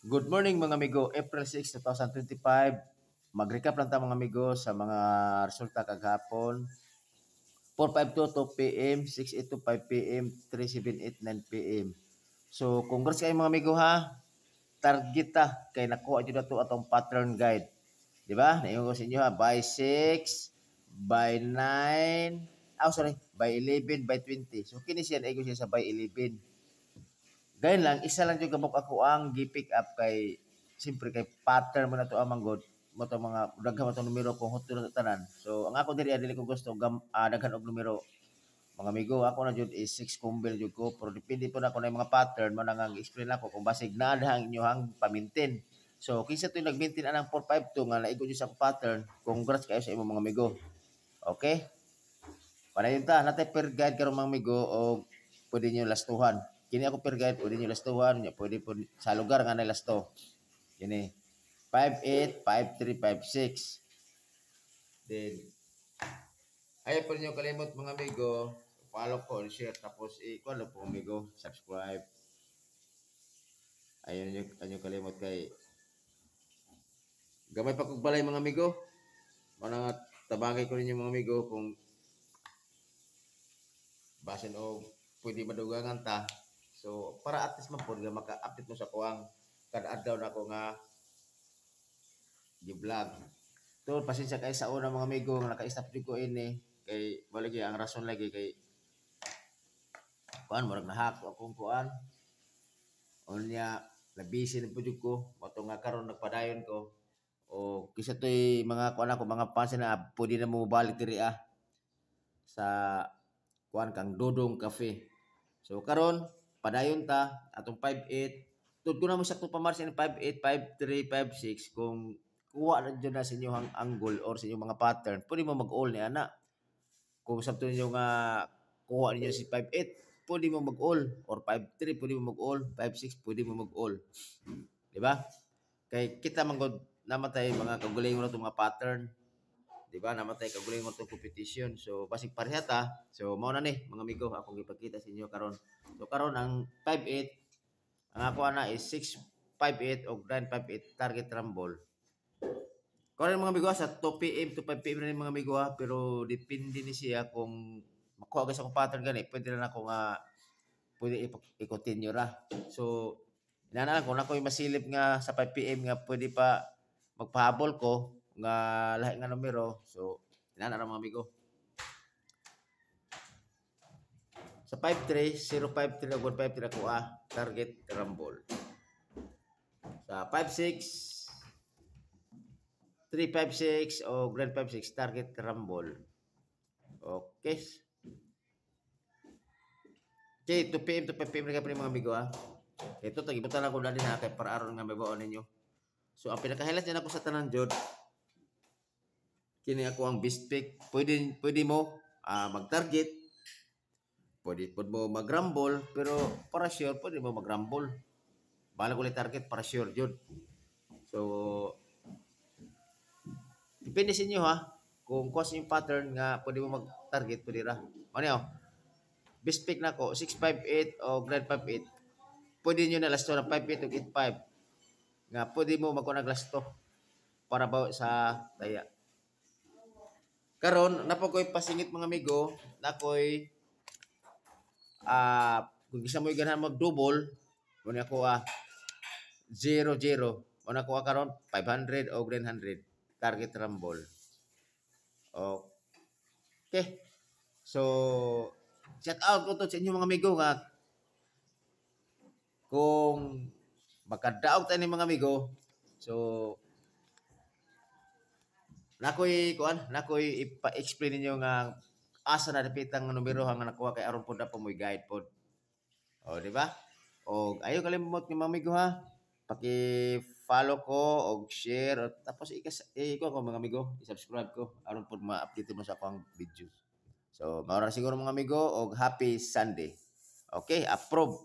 Good morning mga amigo, April 6, 2025. Mag-recap lang tayo mga amigo sa mga resulta kagahapon. 4:52 p.m., 6:82 5 p.m., 3:78 9 p.m. So, congrats kayo mga amigo ha. Target ta kay nakuha jud nato atong pattern guide. Di ba? Naingon ko sa inyo ha, by 6, by 9, sorry, by 11, by 20. So, kini siya naigo siya sa by 11. Gayun lang, isa lang yung gamok ako ang gi-pick up kay siyempre kay pattern mo na to amang god mo to mga daghan mo to numero kung husto na tanan. So ang ako dili ko gusto daghan og numero. Mga amigo, ako na jud is 6 combo jud ko pero depende po na ako na yung mga pattern mo nang explain ako kung basig na ang inyohang pamintin. So kinsa to nag-maintain anang 452 nga naigo jud sa pattern, congrats kayo sa imong mga amigo. Okay? Panayon ta, natay per guide karong mga amigo o pwede nyo lastuhan. Kini ako per guide, pwede nyo lastuhan, pwede po sa lugar nga na lasto. Kini 58, 53, 56. Then ayaw po ninyo kalimot mga amigo, follow ko, share, tapos i-follow po amigo, subscribe. Ayaw nyo kalimot kay gamay pa kong balay mga amigo. Mga tabangay ko ninyo mga amigo kung basin o pwede madugangan ta. So, para at least man po nga maka-update mo sa kuwang kada adlaw na ako nga gi-vlog. To, pasensya kay sa una mga amigo nga naka-stop jud ko ini kay baligi ang rason lagi kay kuan murag na-hack akong kuan. Unya na busy na pud ko moto nga karon nagpadayon ko. O kisa to'y mga kuan ako mga fans na pwede na mo balik diri sa kuan kang Dodong Cafe. So karon padayon ta atong 58. Tud ko na mo sakto pamarsin 58, 53, 56 kung kuha na dyan na sa inyong angle or sa inyong mga pattern, pwede mo mag-all ni ana. Kung sabto ninyo nga kuha ninyo si 58, pwede mo mag-all or 53, pwede mo mag-all, 56, pwede mo mag-all. Di ba? Kay kita manggod namatay mga kagulingon na itong mga pattern. Di ba? Namatay kagulingon itong competition. So, basig pareha ta. So, mao na ni, mga amigo, akong ipakita sa inyo karon. So, karon ang 58, ang ako na is 658 o 958 target rumble. Karon mga amigo sa 2 PM to 5 PM na mga amigo pero depende ni siya kung makuha ka sa akong pattern gani, pwede na ako nga pwede i-continue ra. So, inana ko na ko masilip nga sa 5 PM nga pwede pa magpahabol ko nga lahi nga numero. So, inana ra mga amigo. Sa 53, 053 o 153 ako target rumble. Sa 56, 356 o Grand 56 target rumble. Okay. Okay, 2 PM to 5 PM na ka mga amigo Ito tagibutan ako na din kay para aron nga mabaon ninyo. So ang pinaka-highlight din ako sa tanan jud kini ako ang best pick. Pwede mo mag-target. Pwede mo mag-rumble pero para sure pwede mo mag-rumble. Bala ko target para sure jud. So depende sa inyo kung kuha yung pattern nga pwede mo mag-target pwede ra. Ano best pick na ko 658 o Grand 58. Pwede nyo na lasto ng 58 o 85 nga pwede mo magkunag lasto para ba sa daya. Karon napo ko'y pasingit mga amigo, nakoy kung isa mo ganahan mag-double, kung ako 0-0, kung ako karon 500 o 900 target rumble. Okay. So, shout out ko to sa inyo mga amigo nga kung makadaog tayo ni mga amigo. So, nakoy ipa-explain ninyo nga asa na dapitang numero nga nakuha kay aron pud na po mo'y guide pod. O, di ba? O ayo kalimot ni mga amigo Paki-follow ko og share tapos ko mga amigo, i-subscribe ko aron pud ma-update mo sa akong videos. So, mao ra siguro mga amigo og happy Sunday. Okay, approve.